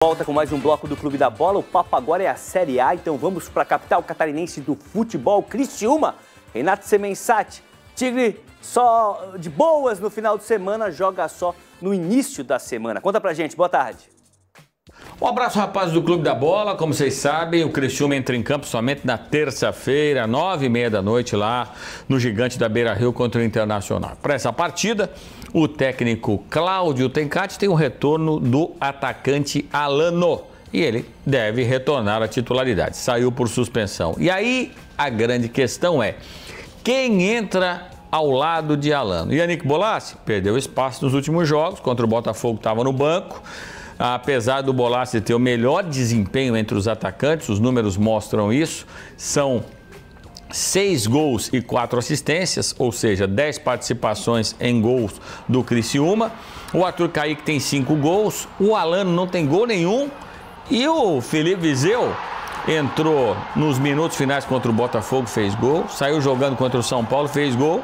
Volta com mais um bloco do Clube da Bola. O papo agora é a Série A, então vamos para a capital catarinense do futebol, Criciúma. Renato Semensati, Tigre só de boas no final de semana, joga só no início da semana. Conta pra gente, boa tarde. Um abraço, rapazes do Clube da Bola. Como vocês sabem, o Criciúma entra em campo somente na terça-feira, 9h30 da noite, lá no Gigante da Beira-Rio contra o Internacional. Para essa partida, o técnico Cláudio Tencati tem o retorno do atacante Alano e ele deve retornar à titularidade. Saiu por suspensão. E aí, a grande questão é, quem entra ao lado de Alano? Yannick Bolasie perdeu espaço nos últimos jogos, contra o Botafogo estava no banco. Apesar do Bolasie ter o melhor desempenho entre os atacantes, os números mostram isso, são 6 gols e 4 assistências, ou seja, 10 participações em gols do Criciúma. O Arthur Caíque tem 5 gols, o Alano não tem gol nenhum e o Felipe Viseu entrou nos minutos finais contra o Botafogo, fez gol, saiu jogando contra o São Paulo, fez gol.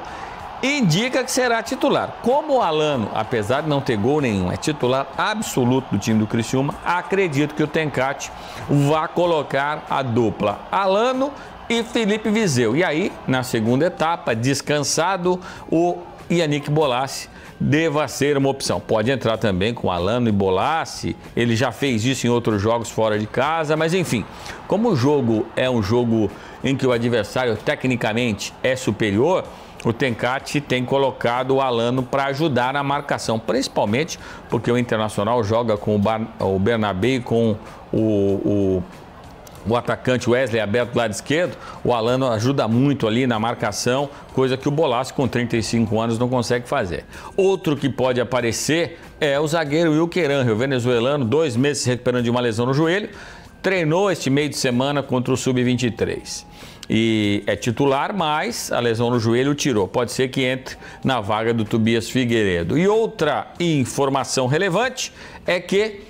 Indica que será titular. Como o Alano, apesar de não ter gol nenhum, é titular absoluto do time do Criciúma, acredito que o Tencati vai colocar a dupla Alano e Felipe Viseu. E aí, na segunda etapa, descansado, o Yannick Bolasie deva ser uma opção. Pode entrar também com Alano e Bolasie, ele já fez isso em outros jogos fora de casa, mas enfim, como o jogo é um jogo em que o adversário tecnicamente é superior, o Tencati tem colocado o Alano para ajudar na marcação, principalmente porque o Internacional joga com o Bernabé e com o atacante Wesley aberto do lado esquerdo. O Alano ajuda muito ali na marcação, coisa que o Bolasie com 35 anos não consegue fazer. Outro que pode aparecer é o zagueiro Wilker Angel, venezuelano, 2 meses se recuperando de uma lesão no joelho, treinou este meio de semana contra o Sub-23. E é titular, mas a lesão no joelho o tirou. Pode ser que entre na vaga do Tobias Figueiredo. E outra informação relevante é que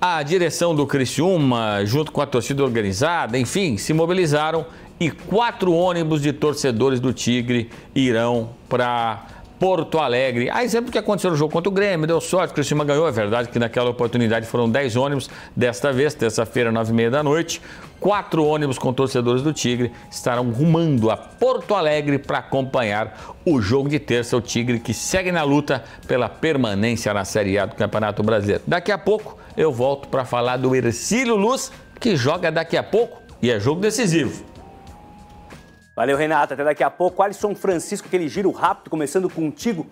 a direção do Criciúma, junto com a torcida organizada, enfim, se mobilizaram e 4 ônibus de torcedores do Tigre irão para Porto Alegre. A exemplo do que aconteceu no jogo contra o Grêmio, deu sorte, o Criciúma ganhou. É verdade que naquela oportunidade foram 10 ônibus. Desta vez, terça-feira, 9h30 da noite, 4 ônibus com torcedores do Tigre estarão rumando a Porto Alegre para acompanhar o jogo de terça. O Tigre que segue na luta pela permanência na Série A do Campeonato Brasileiro. Daqui a pouco eu volto para falar do Hercílio Luz, que joga daqui a pouco e é jogo decisivo. Valeu, Renato. Até daqui a pouco. Alisson Francisco, aquele giro rápido, começando contigo.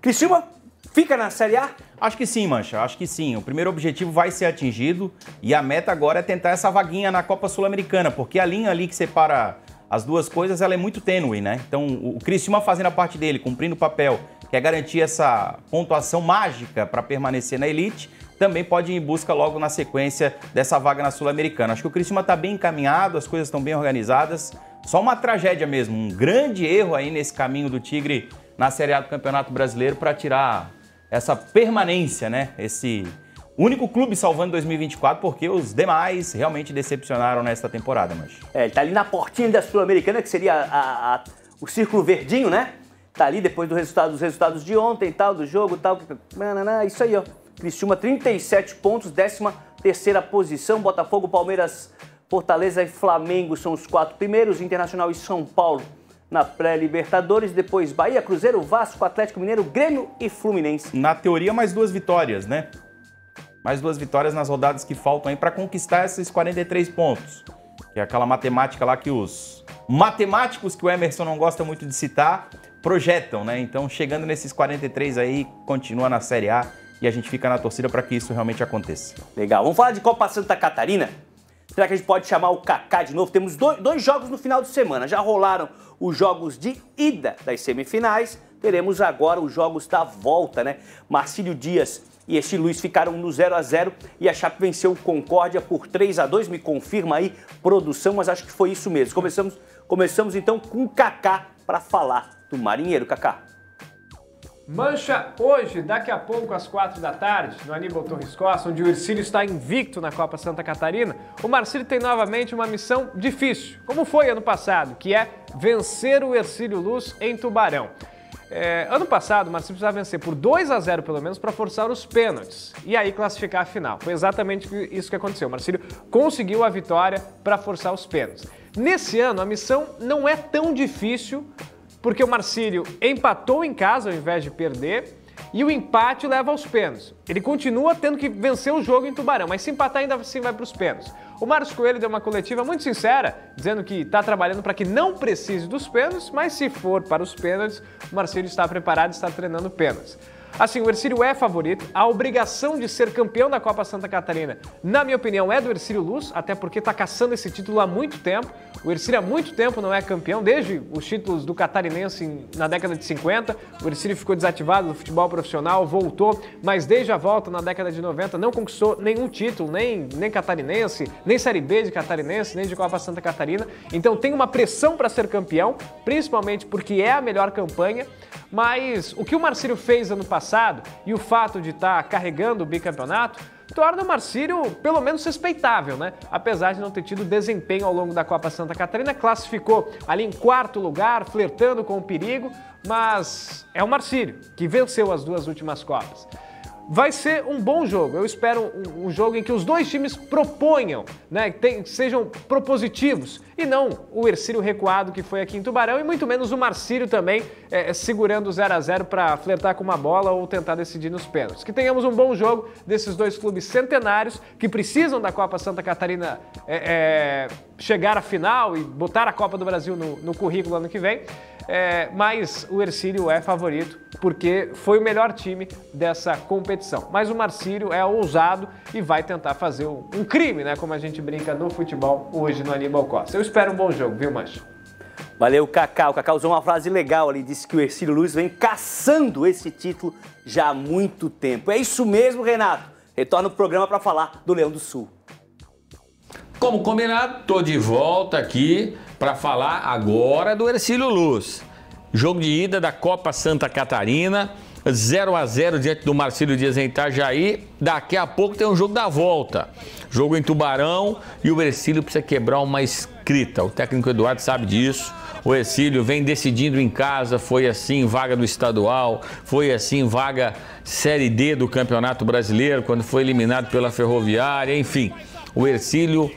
Criciúma fica na Série A? Acho que sim, Mancha. Acho que sim. O primeiro objetivo vai ser atingido e a meta agora é tentar essa vaguinha na Copa Sul-Americana, porque a linha ali que separa as duas coisas, ela é muito tênue, né? Então, o Criciúma fazendo a parte dele, cumprindo o papel, que é garantir essa pontuação mágica para permanecer na elite, também pode ir em busca logo na sequência dessa vaga na Sul-Americana. Acho que o Criciúma está bem encaminhado, as coisas estão bem organizadas. Só uma tragédia mesmo, um grande erro aí nesse caminho do Tigre na Série A do Campeonato Brasileiro para tirar essa permanência, né? Esse único clube salvando 2024, porque os demais realmente decepcionaram nesta temporada, mas... Ele tá ali na portinha da Sul-Americana, que seria o círculo verdinho, né? Tá ali depois dos resultados de ontem e tal, do jogo e tal. Isso aí, ó. Criciúma, 37 pontos, 13ª posição. Botafogo, Palmeiras, Fortaleza e Flamengo são os 4 primeiros. Internacional e São Paulo na pré-Libertadores. Depois Bahia, Cruzeiro, Vasco, Atlético Mineiro, Grêmio e Fluminense. Na teoria, mais 2 vitórias, né? Mais 2 vitórias nas rodadas que faltam aí para conquistar esses 43 pontos. Que é aquela matemática lá que os matemáticos, que o Emerson não gosta muito de citar, projetam, né? Então, chegando nesses 43 aí, continua na Série A e a gente fica na torcida para que isso realmente aconteça. Legal. Vamos falar de Copa Santa Catarina? Será que a gente pode chamar o Kaká de novo? Temos dois jogos no final de semana. Já rolaram os jogos de ida das semifinais. Teremos agora os jogos da volta, né? Marcílio Dias e este Luiz ficaram no 0-0 e a Chape venceu o Concórdia por 3-2. Me confirma aí, produção, mas acho que foi isso mesmo. Começamos então com o Kaká para falar do Marinheiro. Kaká. Mancha hoje, daqui a pouco, às 4 da tarde, no Aníbal Torres Costa, onde o Hercílio está invicto na Copa Santa Catarina, o Marcílio tem novamente uma missão difícil, como foi ano passado, que é vencer o Hercílio Luz em Tubarão. Ano passado, o Marcílio precisava vencer por 2-0 pelo menos para forçar os pênaltis e aí classificar a final. Foi exatamente isso que aconteceu. O Marcílio conseguiu a vitória para forçar os pênaltis. Nesse ano, a missão não é tão difícil porque o Marcílio empatou em casa ao invés de perder e o empate leva aos pênaltis. Ele continua tendo que vencer o jogo em Tubarão, mas se empatar ainda assim vai para os pênaltis. O Márcio Coelho deu uma coletiva muito sincera, dizendo que está trabalhando para que não precise dos pênaltis, mas se for para os pênaltis, o Marcílio está preparado e está treinando pênaltis. Assim, o Hercílio é favorito, a obrigação de ser campeão da Copa Santa Catarina, na minha opinião, é do Hercílio Luz, até porque está caçando esse título há muito tempo. O Hercílio há muito tempo não é campeão, desde os títulos do Catarinense na década de 50. O Hercílio ficou desativado do futebol profissional, voltou, mas desde a volta na década de 90 não conquistou nenhum título, nem catarinense, nem Série B de Catarinense, nem de Copa Santa Catarina. Então tem uma pressão para ser campeão, principalmente porque é a melhor campanha. Mas o que o Marcílio fez ano passado e o fato de estar carregando o bicampeonato torna o Marcílio pelo menos respeitável, né? Apesar de não ter tido desempenho ao longo da Copa Santa Catarina, classificou ali em 4º lugar, flertando com o perigo, mas é o Marcílio que venceu as 2 últimas Copas. Vai ser um bom jogo. Eu espero um jogo em que os dois times proponham, né, sejam propositivos, e não o Hercílio recuado que foi aqui em Tubarão, e muito menos o Marcílio também segurando o 0-0 para flertar com uma bola ou tentar decidir nos pênaltis. Que tenhamos um bom jogo desses dois clubes centenários que precisam da Copa Santa Catarina chegar à final e botar a Copa do Brasil no currículo ano que vem. Mas o Hercílio é favorito porque foi o melhor time dessa competição. Mas o Marcílio é ousado e vai tentar fazer um crime, né? Como a gente brinca no futebol hoje no Aníbal Costa. Eu espero um bom jogo, viu, Mancha? Valeu, Cacá. O Cacá usou uma frase legal ali, disse que o Hercílio Luz vem caçando esse título já há muito tempo. É isso mesmo, Renato. Retorna o programa para falar do Leão do Sul. Como combinado, estou de volta aqui para falar agora do Hercílio Luz. Jogo de ida da Copa Santa Catarina, 0-0 diante do Marcílio Dias em Itajaí. Daqui a pouco tem um jogo da volta. Jogo em Tubarão e o Hercílio precisa quebrar uma escrita. O técnico Eduardo sabe disso. O Hercílio vem decidindo em casa, foi assim vaga do estadual, foi assim vaga Série D do Campeonato Brasileiro, quando foi eliminado pela Ferroviária, enfim. O Hercílio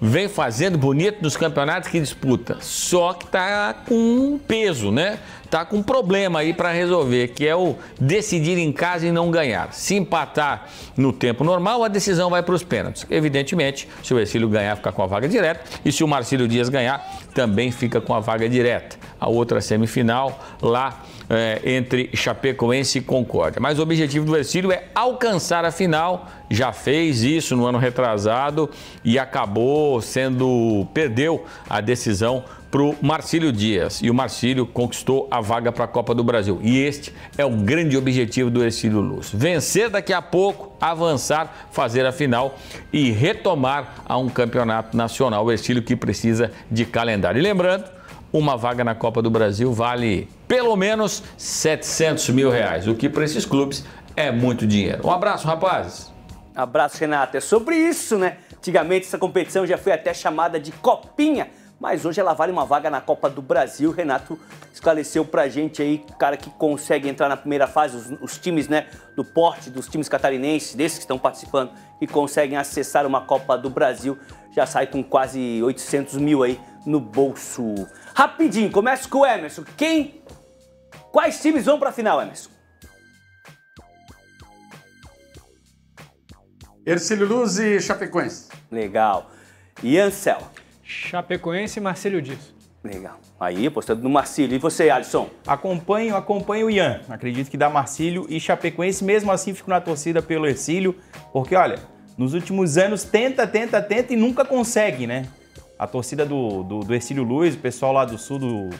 vem fazendo bonito nos campeonatos que disputa, só que tá com um peso, né? Tá com um problema aí para resolver, que é o decidir em casa e não ganhar. Se empatar no tempo normal, a decisão vai para os pênaltis. Evidentemente, se o Hercílio ganhar, fica com a vaga direta, e se o Marcílio Dias ganhar, também fica com a vaga direta. A outra semifinal lá entre Chapecoense e Concórdia. Mas o objetivo do Hercílio é alcançar a final. Já fez isso no ano retrasado e perdeu a decisão para o Marcílio Dias. E o Marcílio conquistou a vaga para a Copa do Brasil. E este é o grande objetivo do Hercílio Luz. Vencer daqui a pouco, avançar, fazer a final e retomar a um campeonato nacional. O Hercílio que precisa de calendário. E lembrando, uma vaga na Copa do Brasil vale pelo menos R$700 mil, o que para esses clubes é muito dinheiro. Um abraço, rapazes. Abraço, Renato. É sobre isso, né? Antigamente essa competição já foi até chamada de Copinha, mas hoje ela vale uma vaga na Copa do Brasil. O Renato esclareceu pra gente aí, cara que consegue entrar na primeira fase, os times, né, do porte dos times catarinenses, desses que estão participando, que conseguem acessar uma Copa do Brasil, já sai com quase 800 mil aí no bolso. Rapidinho, começa com o Emerson. Quais times vão pra final, Emerson? Hercílio Luz e Chapecoense. Legal. E Ansel? Chapecoense e Marcílio Dias. Legal. Aí, apostando no Marcílio. E você, Alisson? Acompanho o Ian. Acredito que dá Marcílio e Chapecoense. Mesmo assim, fico na torcida pelo Hercílio. Porque, olha, nos últimos anos tenta e nunca consegue, né? A torcida do Hercílio Luz, o pessoal lá do sul do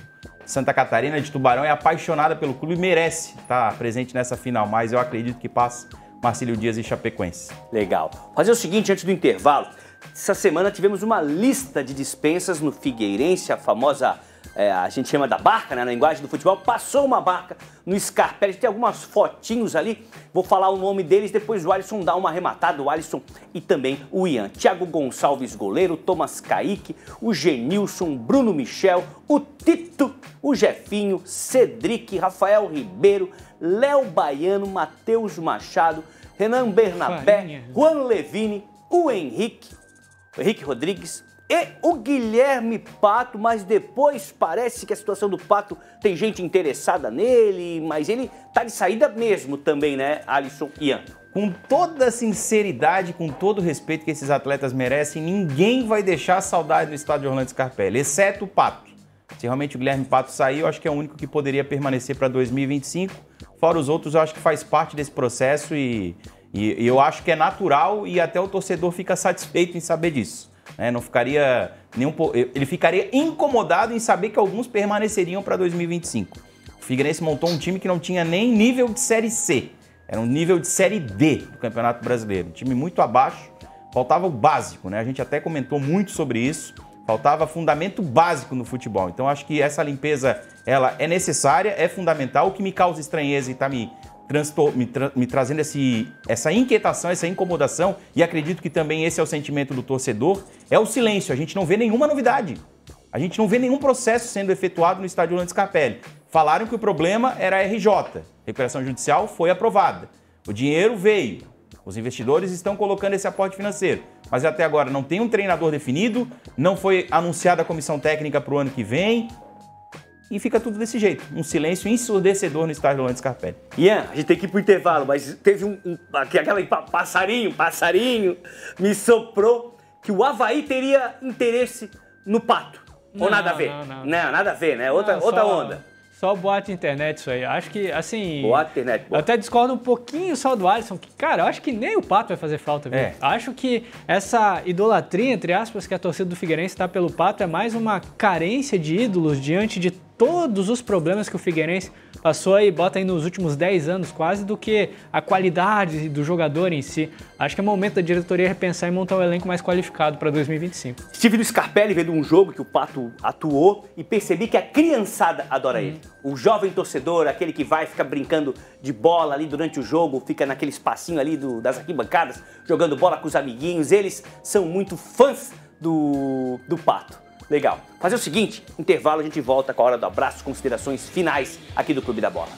Santa Catarina, de Tubarão, é apaixonada pelo clube e merece estar presente nessa final. Mas eu acredito que passa Marcílio Dias e Chapecoense. Legal. Fazer o seguinte, antes do intervalo. Essa semana tivemos uma lista de dispensas no Figueirense, a famosa a gente chama da barca, né, na linguagem do futebol, passou uma barca no Scarpelli. Tem algumas fotinhos ali, vou falar o nome deles, depois o Alisson dá uma arrematada, o Alisson e também o Ian. Thiago Gonçalves, goleiro, Thomas Kaique, o Genilson, Bruno Michel, o Tito, o Jefinho, Cedric, Rafael Ribeiro, Léo Baiano, Matheus Machado, Renan Bernabé, Juan Levine, o Henrique Rodrigues, e o Guilherme Pato, mas depois parece que a situação do Pato tem gente interessada nele, mas ele tá de saída mesmo também, né, Alisson e Ian? Com toda a sinceridade, com todo o respeito que esses atletas merecem, ninguém vai deixar saudade no estádio Orlando Scarpelli, exceto o Pato. Se realmente o Guilherme Pato sair, eu acho que é o único que poderia permanecer para 2025. Fora os outros, eu acho que faz parte desse processo e eu acho que é natural e até o torcedor fica satisfeito em saber disso. Não ficaria ele ficaria incomodado em saber que alguns permaneceriam para 2025. O Figueirense montou um time que não tinha nem nível de Série C, era um nível de Série D do Campeonato Brasileiro, um time muito abaixo, faltava o básico, né? A gente até comentou muito sobre isso, faltava fundamento básico no futebol. Então acho que essa limpeza ela é necessária, é fundamental. O que me causa estranheza e está me trazendo essa inquietação, essa incomodação, e acredito que também esse é o sentimento do torcedor, é o silêncio. A gente não vê nenhuma novidade. A gente não vê nenhum processo sendo efetuado no estádio Orlando Scarpelli. Falaram que o problema era a RJ. Recuperação judicial foi aprovada. O dinheiro veio. Os investidores estão colocando esse aporte financeiro. Mas até agora não tem um treinador definido, não foi anunciada a comissão técnica para o ano que vem. E fica tudo desse jeito, um silêncio ensurdecedor no estádio Orlando Scarpelli. Ian, a gente tem que ir pro intervalo, mas teve aquele passarinho me soprou que o Avaí teria interesse no Pato. Ou nada a ver? Não, nada a ver, né? Outra onda. Só boato internet isso aí. Acho que, assim... Boato internet. Eu até discordo um pouquinho só do Alisson, que, cara, eu acho que nem o Pato vai fazer falta, viu? Acho que essa idolatria, entre aspas, que a torcida do Figueirense está pelo Pato é mais uma carência de ídolos diante de todos os problemas que o Figueirense passou aí, bota aí nos últimos 10 anos quase, do que a qualidade do jogador em si. Acho que é momento da diretoria repensar e montar um elenco mais qualificado para 2025. Estive no Scarpelli vendo um jogo que o Pato atuou e percebi que a criançada adora ele. O jovem torcedor, aquele que vai ficar brincando de bola ali durante o jogo, fica naquele espacinho ali das arquibancadas, jogando bola com os amiguinhos, eles são muito fãs do Pato. Legal. Fazer o seguinte, intervalo, a gente volta com a hora do abraço, considerações finais aqui do Clube da Bola.